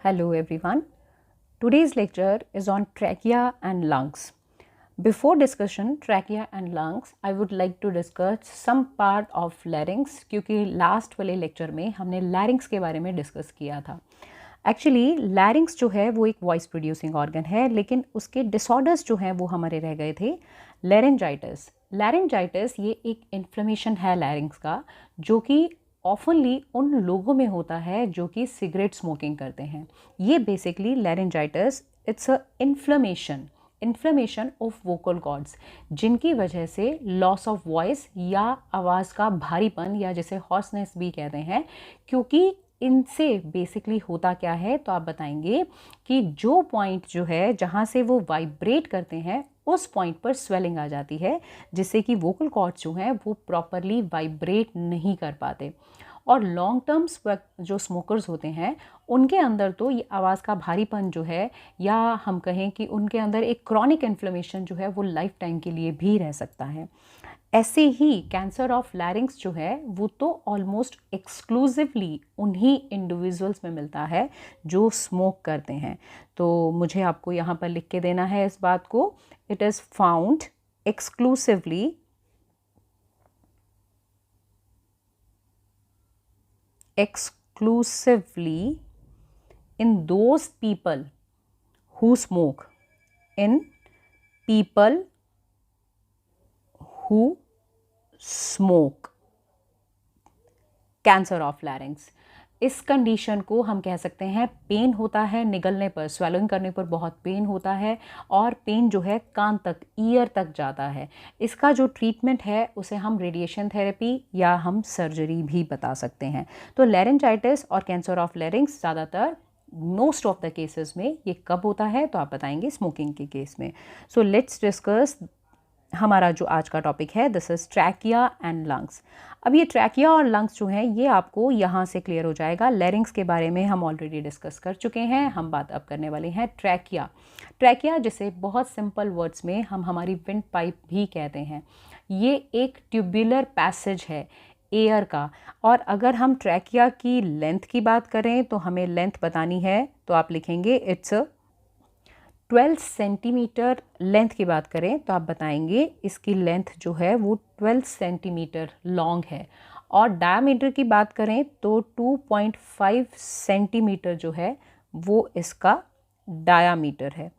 Hello everyone. Today's lecture is on trachea and lungs. Before discussion trachea and lungs, I would like to discuss some part of larynx क्योंकि last वाले lecture में हमने larynx के बारे में discuss किया था. Actually larynx जो है वो एक voice producing organ है, लेकिन उसके disorders जो हैं वो हमारे रह गए थे. Laryngitis ये एक inflammation है larynx का, जो कि ऑफनली उन लोगों में होता है जो कि सिगरेट स्मोकिंग करते हैं. ये basically laryngitis it's a inflammation of vocal cords, जिनकी वजह से लॉस ऑफ वॉइस या आवाज़ का भारीपन या जैसे हॉर्सनेस भी कहते हैं. क्योंकि इनसे बेसिकली होता क्या है, तो आप बताएंगे कि जो पॉइंट जो है जहाँ से वो वाइब्रेट करते हैं उस पॉइंट पर स्वेलिंग आ जाती है, जिससे कि वोकल कॉर्ड्स जो हैं वो प्रॉपरली वाइब्रेट नहीं कर पाते. और लॉन्ग टर्म जो स्मोकर्स होते हैं उनके अंदर तो ये आवाज़ का भारीपन जो है, या हम कहें कि उनके अंदर एक क्रॉनिक इन्फ्लेमेशन जो है वो लाइफ टाइम के लिए भी रह सकता है. ऐसे ही कैंसर ऑफ लैरिंग्स जो है वो तो ऑलमोस्ट एक्सक्लूसिवली उन्हीं इंडिविजुअल्स में मिलता है जो स्मोक करते हैं. तो मुझे आपको यहाँ पर लिख के देना है इस बात को. It is found exclusively in those people who smoke, in people who smoke. Cancer of लैरिंग्स, इस कंडीशन को हम कह सकते हैं पेन होता है निगलने पर, स्वेलिंग करने पर बहुत पेन होता है, और पेन जो है कान तक, ईयर तक जाता है. इसका जो ट्रीटमेंट है उसे हम रेडिएशन थेरेपी या हम सर्जरी भी बता सकते हैं. तो लैरिंजाइटिस और कैंसर ऑफ लैरिंग्स ज़्यादातर मोस्ट ऑफ द केसेस में ये कब होता है, तो आप बताएंगे स्मोकिंग के केस में. सो लेट्स डिस्कस हमारा जो आज का टॉपिक है, this is trachea and lungs. अब ये ट्रैकिया और लंग्स जो हैं ये आपको यहाँ से क्लियर हो जाएगा. लैरिंग्स के बारे में हम ऑलरेडी डिस्कस कर चुके हैं, हम बात अब करने वाले हैं ट्रैकिया. ट्रैकिया जिसे बहुत सिंपल वर्ड्स में हम हमारी विंड पाइप भी कहते हैं. ये एक ट्यूबुलर पैसेज है एयर का. और अगर हम ट्रैकिया की लेंथ की बात करें तो हमें लेंथ बतानी है, तो आप लिखेंगे इट्स 12 सेंटीमीटर. लेंथ की बात करें तो आप बताएंगे इसकी लेंथ जो है वो 12 सेंटीमीटर लॉन्ग है. और डायमीटर की बात करें तो 2.5 सेंटीमीटर जो है वो इसका डायामीटर है.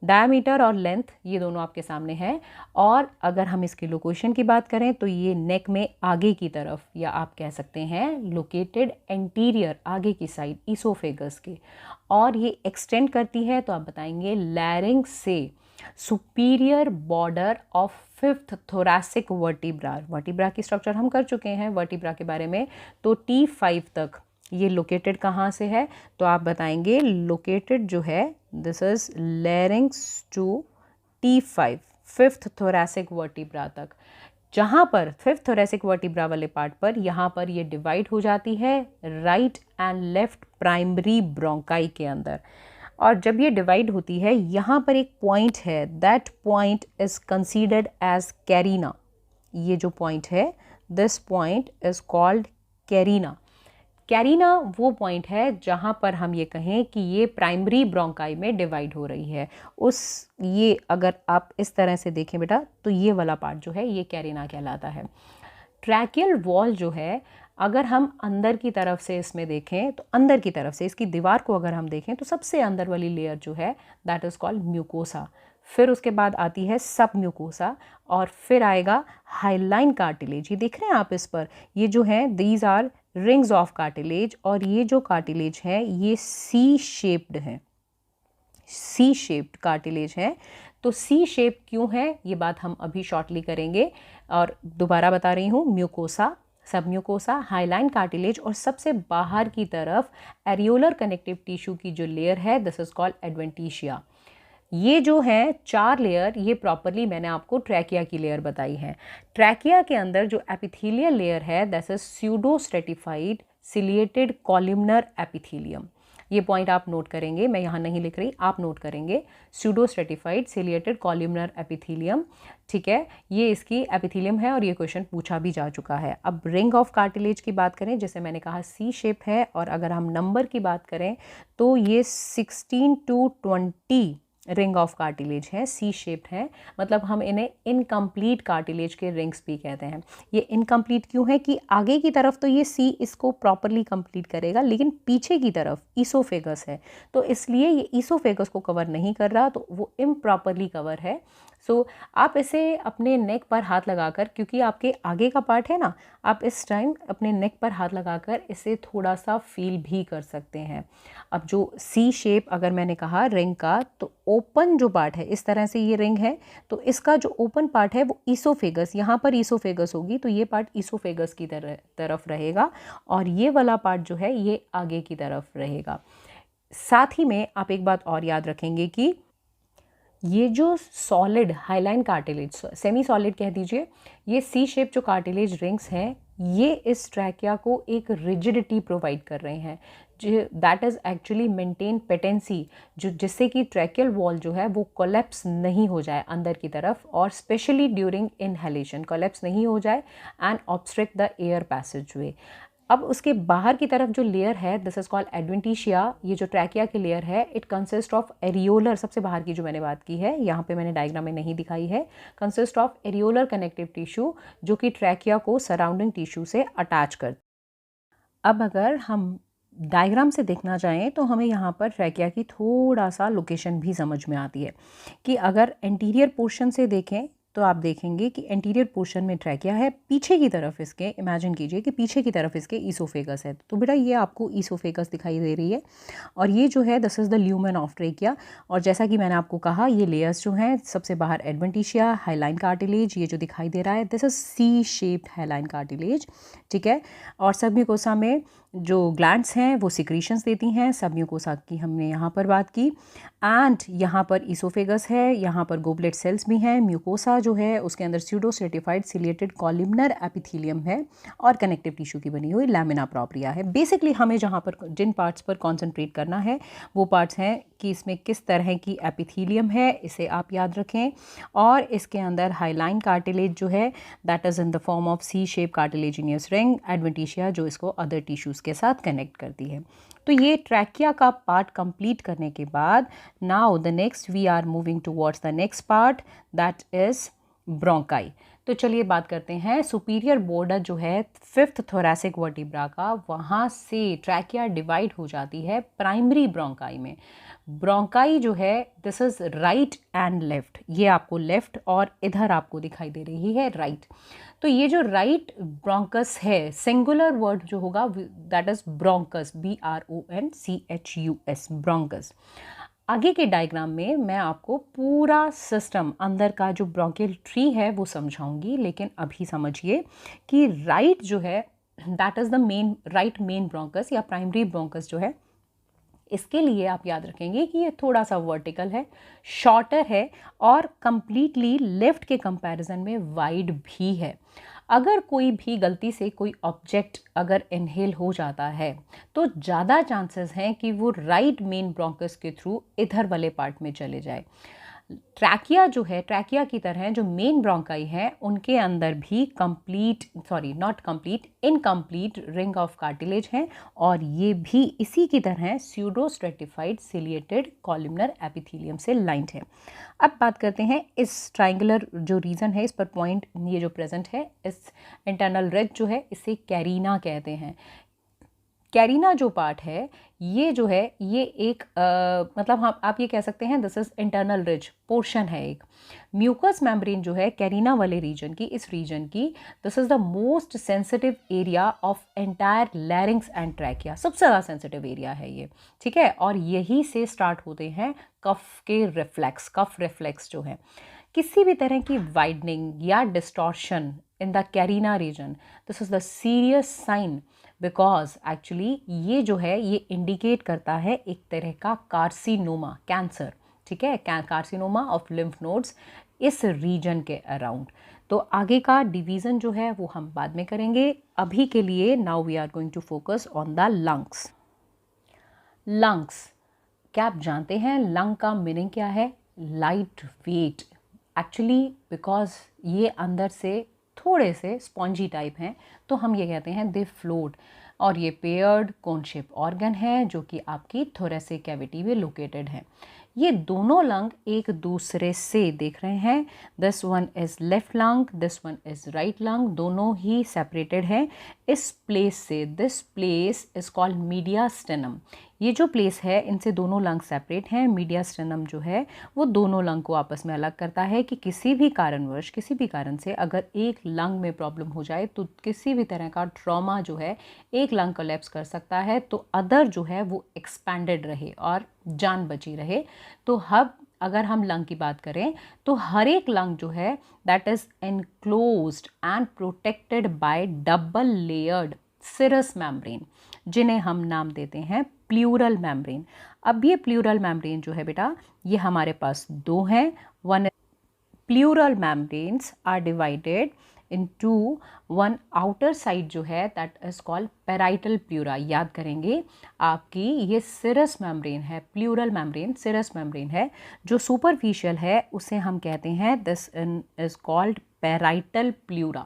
डायामीटर और लेंथ ये दोनों आपके सामने हैं. और अगर हम इसकी लोकेशन की बात करें तो ये नेक में आगे की तरफ, या आप कह सकते हैं लोकेटेड एंटीरियर, आगे की साइड ईसोफेगस के. और ये एक्सटेंड करती है, तो आप बताएंगे लैरिंक्स से superior border of 5th thoracic vertebra. Vertebra की स्ट्रक्चर हम कर चुके हैं वर्टिब्रा के बारे में. तो T5 तक ये लोकेटेड कहाँ से है, तो आप बताएंगे लोकेटेड जो है this is larynx to T5 5th thoracic vertebra तक. जहाँ पर 5th थोरैसिक वर्टिब्रा वाले पार्ट पर यहाँ पर ये डिवाइड हो जाती है right and left primary bronchi के अंदर. और जब ये डिवाइड होती है यहाँ पर एक पॉइंट है, that point is considered as carina. ये जो पॉइंट है, this point is called carina. Carina वो पॉइंट है जहाँ पर हम ये कहें कि ये प्राइमरी ब्रोंकाई में डिवाइड हो रही है. ये अगर आप इस तरह से देखें बेटा, तो ये वाला पार्ट जो है ये कैरिना कहलाता है. ट्रैकियल वॉल जो है, अगर हम अंदर की तरफ से इसमें देखें तो अंदर की तरफ से इसकी दीवार को अगर हम देखें तो सबसे अंदर वाली लेयर जो है दैट इज़ कॉल्ड म्यूकोसा. फिर उसके बाद आती है सब म्यूकोसा, और फिर आएगा हाइलाइन कार्टिलेज. ये देख रहे हैं आप इस पर, ये जो है these are rings of cartilage. और ये जो कार्टिलेज है ये सी शेप्ड है, सी शेप्ड कार्टिलेज है. तो सी शेप क्यों है ये बात हम अभी शॉर्टली करेंगे. और दोबारा बता रही हूँ, म्यूकोसा, सब म्यूकोसा, हाइलाइन कार्टिलेज, और सबसे बाहर की तरफ एरियोलर कनेक्टिव टिश्यू की जो लेयर है दिस इज कॉल्ड एडवेंटिशिया. ये जो है 4 लेयर, ये प्रॉपरली मैंने आपको ट्रैकिया की लेयर बताई है. ट्रैकिया के अंदर जो एपिथेलियल लेयर है that is pseudo stratified ciliated columnar epithelium. ये पॉइंट आप नोट करेंगे, मैं यहाँ नहीं लिख रही, आप नोट करेंगे। Pseudo stratified ciliated columnar epithelium, ठीक है, ये इसकी एपिथेलियम है और ये क्वेश्चन पूछा भी जा चुका है। अब रिंग ऑफ कार्टिलेज की बात करें, जैसे मैंने कहा सी शेप है, और अगर हम नंबर की बात करें तो ये 16 to 20 रिंग ऑफ कार्टिलेज है, सी शेप्ड है, मतलब हम इन्हें इनकम्प्लीट कार्टिलेज के रिंग्स भी कहते हैं। ये इनकम्प्लीट क्यों है कि आगे की तरफ तो ये सी इसको प्रॉपरली कंप्लीट करेगा, लेकिन पीछे की तरफ ईसोफेगस है, तो इसलिए ये ईसोफेगस को कवर नहीं कर रहा, तो वो इम्प्रॉपरली कवर है। सो आप इसे अपने नेक पर हाथ लगाकर, क्योंकि आपके आगे का पार्ट है ना, आप इस टाइम अपने नेक पर हाथ लगाकर इसे थोड़ा सा फील भी कर सकते हैं। अब जो सी शेप अगर मैंने कहा रिंग का, तो ओपन जो पार्ट है, इस तरह से ये रिंग है, तो इसका जो ओपन पार्ट है वो ईसोफेगस, यहाँ पर ईसोफेगस होगी, तो ये पार्ट ईसोफेगस की तरफ रहेगा, और ये वाला पार्ट जो है ये आगे की तरफ रहेगा। साथ ही में आप एक बात और याद रखेंगे कि ये जो solid hyaline cartilage, semi solid कह दीजिए, ये सी शेप जो कार्टिलेज रिंग्स हैं, ये इस ट्रैकिया को एक रिजिडिटी प्रोवाइड कर रहे हैं, जो that is actually maintain patency, जो जिससे कि ट्रैकियल वॉल जो है वो कोलैप्स नहीं हो जाए अंदर की तरफ, और स्पेशली ड्यूरिंग इनहेलेशन कोलैप्स नहीं हो जाए and obstruct the air passage वे। अब उसके बाहर की तरफ जो लेयर है, दिस इज कॉल्ड एडवेंटिशिया, ये जो ट्रैकिया की लेयर है, इट कंसिस्ट ऑफ एरियोलर, सबसे बाहर की जो मैंने बात की है, यहाँ पे मैंने डायग्राम में नहीं दिखाई है, consist of areolar connective tissue, जो कि ट्रैकिया को सराउंडिंग टिश्यू से अटैच कर। अब अगर हम डायग्राम से देखना चाहें तो हमें यहाँ पर ट्रैकिया की थोड़ा सा लोकेशन भी समझ में आती है कि अगर एंटीरियर पोर्शन से देखें तो आप देखेंगे कि एंटीरियर पोर्शन में ट्रैकिया है, पीछे की तरफ इसके इमेजिन कीजिए कि पीछे की तरफ इसके ईसोफेगस है, तो बेटा ये आपको ईसोफेगस दिखाई दे रही है, और ये जो है this is the lumen of trachea. और जैसा कि मैंने आपको कहा, ये लेयर्स जो हैं, सबसे बाहर एडवेंटिशिया, हाइलाइन कार्टिलेज, ये जो दिखाई दे रहा है this is C shaped hyaline cartilage, ठीक है। और सबम्यूकोसा में जो ग्लैंड्स हैं वो सिक्रीशंस देती हैं, सबम्यूकोसा की हमने यहाँ पर बात की, एंड यहाँ पर ईसोफेगस है, यहाँ पर गोबलेट सेल्स भी हैं, म्यूकोसा जो है उसके अंदर pseudo stratified ciliated columnar epithelium है, और कनेक्टिव टिश्यू की बनी हुई लैमिना प्रोप्रिया है। बेसिकली हमें जहाँ पर जिन पार्ट्स पर कॉन्सेंट्रेट करना है वो पार्ट्स हैं कि इसमें किस तरह की एपिथेलियम है, इसे आप याद रखें, और इसके अंदर हाइलाइन कार्टिलेज जो है that is in the form of C shape cartilaginous ring, adventitia जो इसको अदर टिश्यूज़ के साथ कनेक्ट करती है। तो ये ट्रैकिया का पार्ट कंप्लीट करने के बाद now the next we are moving towards the next part that is bronchi. तो चलिए बात करते हैं सुपीरियर बॉर्डर जो है फिफ्थ थोरैसिक वर्टिब्रा का, वहाँ से ट्रैकिया डिवाइड हो जाती है प्राइमरी ब्रोंकाई में। ब्रोंकाई जो है this is right and left, ये आपको लेफ्ट और इधर आपको दिखाई दे रही है राइट। तो ये जो राइट ब्रोंकस है, सिंगुलर वर्ड जो होगा that is bronchus, BRONCHUS, bronchus. आगे के डायग्राम में मैं आपको पूरा सिस्टम अंदर का जो ब्रोंकियल ट्री है वो समझाऊंगी, लेकिन अभी समझिए कि राइट जो है that is the main right main bronchus या प्राइमरी ब्रोंकस जो है, इसके लिए आप याद रखेंगे कि ये थोड़ा सा वर्टिकल है, शॉर्टर है, और कंप्लीटली लेफ्ट के कंपैरिजन में वाइड भी है। अगर कोई भी गलती से कोई ऑब्जेक्ट अगर इनहेल हो जाता है तो ज़्यादा चांसेस हैं कि वो राइट मेन ब्रोंकस के थ्रू इधर वाले पार्ट में चले जाए। ट्रैकिया जो है, ट्रैकिया की तरह जो मेन ब्रोंकाई है उनके अंदर भी इनकम्प्लीट रिंग ऑफ कार्टिलेज हैं, और ये भी इसी की तरह pseudo stratified ciliated columnar epithelium से लाइंड है। अब बात करते हैं इस ट्राइंगुलर जो रीजन है, इस पर पॉइंट ये जो प्रेजेंट है, इस इंटरनल रिज जो है इसे कैरिना कहते हैं। कैरिना जो पार्ट है ये जो है ये एक मतलब हम आप ये कह सकते हैं this is internal ridge portion है एक। म्यूकस मेम्ब्रेन जो है कैरिना वाले रीजन की, इस रीजन की, this is the most sensitive area of entire लैरिंग्स and trachea, सबसे ज़्यादा सेंसिटिव एरिया है ये, ठीक है। और यही से स्टार्ट होते हैं कफ के रिफ्लेक्स, कफ रिफ्लेक्स जो है। किसी भी तरह की वाइडनिंग या distortion in the carina region, this is the serious sign, because actually ये जो है ये इंडिकेट करता है एक तरह का कार्सिनोमा, कैंसर, ठीक है, कार्सिनोमा ऑफ लिम्फ नोड्स इस रीजन के अराउंड। तो आगे का डिवीज़न जो है वो हम बाद में करेंगे। अभी के लिए now we are going to focus on the lungs. Lungs, क्या आप जानते हैं लंग का मीनिंग क्या है? Light weight. एक्चुअली बिकॉज ये अंदर से थोड़े से स्पॉन्जी टाइप हैं, तो हम ये कहते हैं दे फ्लोट। और ये पेयर्ड कोन शेप ऑर्गन है जो कि आपकी थोरेसिक कैविटी में लोकेटेड है। ये दोनों लंग एक दूसरे से, देख रहे हैं, this one is left lung, this one is right lung, दोनों ही सेपरेटेड हैं इस प्लेस से। This place is called mediastinum. ये जो प्लेस है, इनसे दोनों लंग सेपरेट हैं। मीडियास्टेनम जो है वो दोनों लंग को आपस में अलग करता है कि किसी भी कारणवश, किसी भी कारण से अगर एक लंग में प्रॉब्लम हो जाए तो किसी भी तरह का ट्रॉमा जो है एक लंग कोलैप्स कर सकता है, तो अदर जो है वो एक्सपैंडेड रहे और जान बची रहे। तो अब अगर हम लंग की बात करें तो हर एक लंग जो है that is enclosed and protected by double layered serous membrane, जिन्हें हम नाम देते हैं प्लूरल मेम्ब्रेन। अब ये प्लूरल मेम्ब्रेन जो है बेटा, ये हमारे पास दो हैं। One pleural membranes are divided into one outer side जो है that is called parietal pleura. याद करेंगे आपकी ये सिरस मेम्ब्रेन है, प्लूरल मेम्ब्रेन सिरस मेम्ब्रेन है। जो सुपरफिशियल है उसे हम कहते हैं this is called parietal pleura.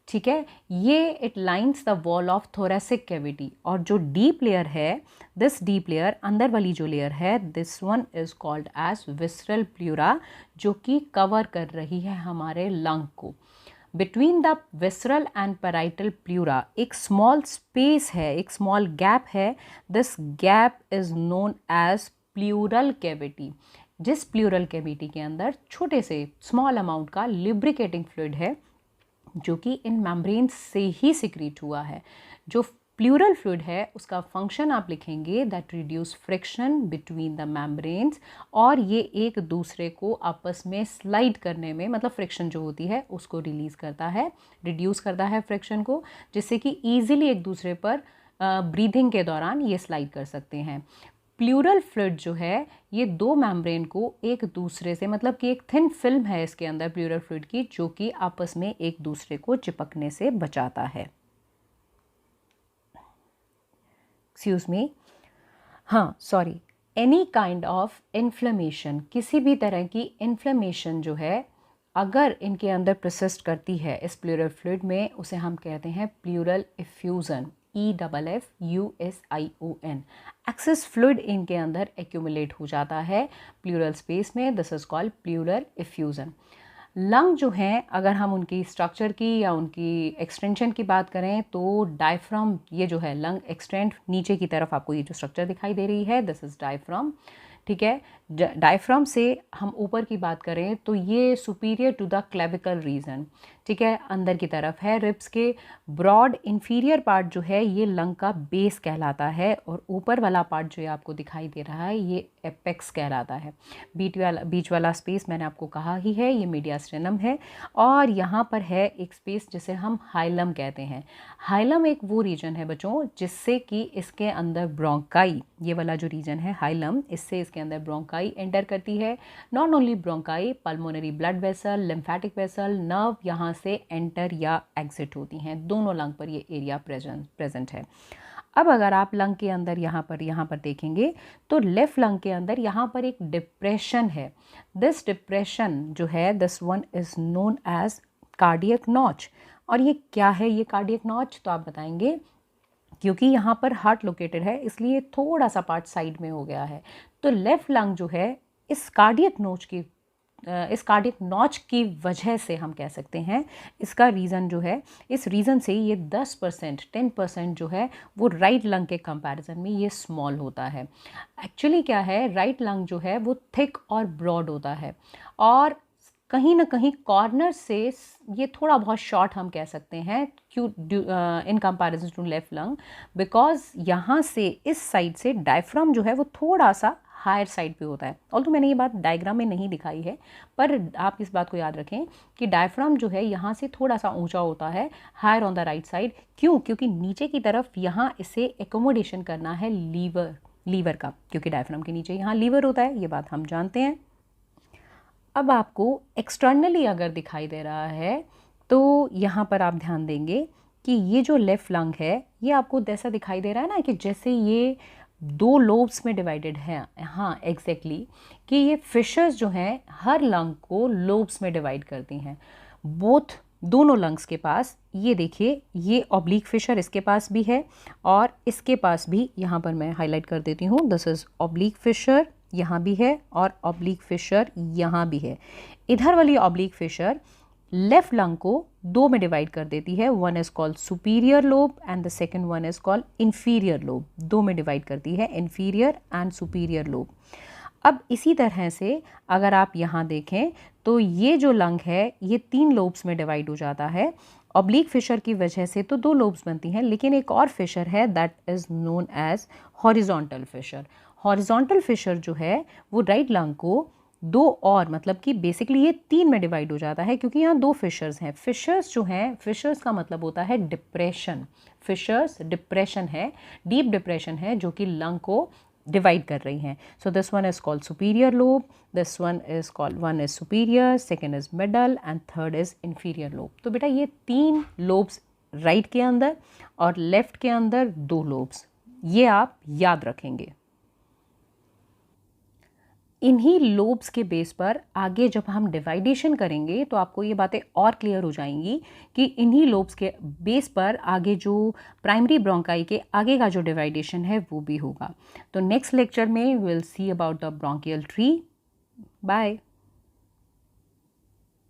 ठीक है, ये it lines the wall of thoracic cavity. और जो डीप लेयर है, दिस डीप लेयर, अंदर वाली जो लेयर है, this one is called as visceral pleura, जो कि कवर कर रही है हमारे लंग को। Between the visceral and parietal pleura एक स्मॉल स्पेस है, एक स्मॉल गैप है। This gap is known as pleural cavity. जिस प्लूरल कैविटी के अंदर छोटे से स्मॉल अमाउंट का लिब्रिकेटिंग फ्लूइड है जो कि इन मेम्ब्रेन से ही सिक्रीट हुआ है। जो प्लूरल फ्लूइड है उसका फंक्शन आप लिखेंगे that reduce friction between the membranes, और ये एक दूसरे को आपस में स्लाइड करने में, मतलब फ्रिक्शन जो होती है उसको रिलीज़ करता है, रिड्यूस करता है फ्रिक्शन को, जिससे कि ईजिली एक दूसरे पर ब्रीथिंग के दौरान ये स्लाइड कर सकते हैं। प्लूरल फ्लूइड जो है ये दो मेम्ब्रेन को एक दूसरे से, मतलब कि एक थिन फिल्म है इसके अंदर प्लूरल फ्लूइड की, जो कि आपस में एक दूसरे को चिपकने से बचाता है। एक्सक्यूज मी, हाँ sorry, any kind of inflammation, किसी भी तरह की इन्फ्लेमेशन जो है अगर इनके अंदर प्रसिस्ट करती है इस प्लूरल फ्लूइड में, उसे हम कहते हैं pleural effusion, EFFUSION। Excess fluid इनके अंदर एक्यूमुलेट हो जाता है प्लूरल स्पेस में, this is called pleural effusion. Lung जो हैं, अगर हम उनकी स्ट्रक्चर की या उनकी एक्सटेंशन की बात करें तो डायफ्राम, ये जो है लंग एक्सटेंड नीचे की तरफ, आपको ये जो स्ट्रक्चर दिखाई दे रही है दिस इज़ डायफ्राम। ठीक है, डायफ्राम से हम ऊपर की बात करें तो ये superior to the clavicle region, ठीक है, अंदर की तरफ है रिब्स के। ब्रॉड इंफीरियर पार्ट जो है ये लंग का बेस कहलाता है, और ऊपर वाला पार्ट जो है आपको दिखाई दे रहा है ये एपेक्स कहलाता है। बीच वाला स्पेस मैंने आपको कहा ही है, ये मीडियास्टेनम है। और यहाँ पर है एक स्पेस जिसे हम हाइलम कहते हैं। हाइलम एक वो रीजन है बच्चों जिससे कि इसके अंदर ब्रोंकाई, ये वाला जो रीजन है हाइलम, इससे इसके अंदर ब्रोंकाई एंटर करती है। Not only bronchi, pulmonary blood vessel, lymphatic vessel, nerve यहाँ से एंटर या एग्जिट होती हैं। दोनों लंग पर ये एरिया प्रेजेंट है। अब अगर आप लंग के अंदर यहाँ पर देखेंगे तो लेफ्ट लंग के अंदर यहाँ पर एक डिप्रेशन है। दिस डिप्रेशन जो है, this one is known as cardiac notch. और ये क्या है ये कार्डियक नॉच, तो आप बताएंगे क्योंकि यहाँ पर हार्ट लोकेटेड है इसलिए थोड़ा सा पार्ट साइड में हो गया है। तो लेफ्ट लंग जो है इस कार्डियक नॉच की वजह से हम कह सकते हैं, इसका रीज़न जो है, इस रीज़न से ये 10% जो है वो राइट लंग के कंपैरिजन में ये स्मॉल होता है। एक्चुअली क्या है, राइट लंग जो है वो थिक और ब्रॉड होता है, और कहीं ना कहीं कॉर्नर से ये थोड़ा बहुत शॉर्ट हम कह सकते हैं, क्यों, in comparison to left lung, because यहाँ से इस साइड से डायफ्राम जो है वो थोड़ा सा हायर साइड पे होता है। ऑल्दो मैंने ये बात डायग्राम में नहीं दिखाई है, पर आप इस बात को याद रखें कि डायफ्राम जो है यहाँ से थोड़ा सा ऊंचा होता है, higher on the right side. क्यों? क्योंकि नीचे की तरफ यहाँ इसे एकोमोडेशन करना है लीवर का, क्योंकि डायफ्राम के नीचे यहाँ लीवर होता है, ये बात हम जानते हैं। अब आपको एक्सटर्नली अगर दिखाई दे रहा है तो यहाँ पर आप ध्यान देंगे कि ये जो लेफ़्ट लंग है ये आपको ऐसा दिखाई दे रहा है ना कि जैसे ये 2 लोब्स में डिवाइडेड है। हाँ एग्जैक्टली कि ये फिशर्स जो हैं हर लंग को लोब्स में डिवाइड करती हैं। बोथ दोनों लंग्स के पास, ये देखिए ये ऑब्लिक फिशर इसके पास भी है और इसके पास भी, यहाँ पर मैं हाईलाइट कर देती हूँ, दिस इज ऑब्लिक फिशर यहाँ भी है और ऑब्लिक फिशर यहाँ भी है। इधर वाली ऑब्लिक फिशर लेफ्ट लंग को 2 में डिवाइड कर देती है। One is called superior lobe and the second one is called inferior lobe. 2 में डिवाइड करती है, इंफीरियर एंड सुपीरियर लोब। अब इसी तरह से अगर आप यहाँ देखें तो ये जो लंग है ये 3 लोब्स में डिवाइड हो जाता है। ऑब्लिक फिशर की वजह से तो 2 लोब्स बनती हैं, लेकिन एक और फिशर है that is known as horizontal fissure. Horizontal fissure जो है वो राइट लंग को 2 और, मतलब कि बेसिकली ये 3 में डिवाइड हो जाता है, क्योंकि यहाँ 2 फिशर्स हैं। फिशर्स जो हैं, फिशर्स का मतलब होता है डिप्रेशन। फिशर्स डिप्रेशन है, डीप डिप्रेशन है जो कि लंग को डिवाइड कर रही हैं। So this one is called superior lobe, this one is called, one is superior, second is middle and third is inferior lobe. तो बेटा ये 3 लोब्स राइट के अंदर और लेफ्ट के अंदर 2 लोब्स, ये आप याद रखेंगे। इन्हीं लोब्स के बेस पर आगे जब हम डिवाइडेशन करेंगे तो आपको ये बातें और क्लियर हो जाएंगी कि इन्हीं लोब्स के बेस पर आगे जो प्राइमरी ब्रोंकाई के आगे का जो डिवाइडेशन है वो भी होगा। तो नेक्स्ट लेक्चर में will see about the bronchial tree. Bye.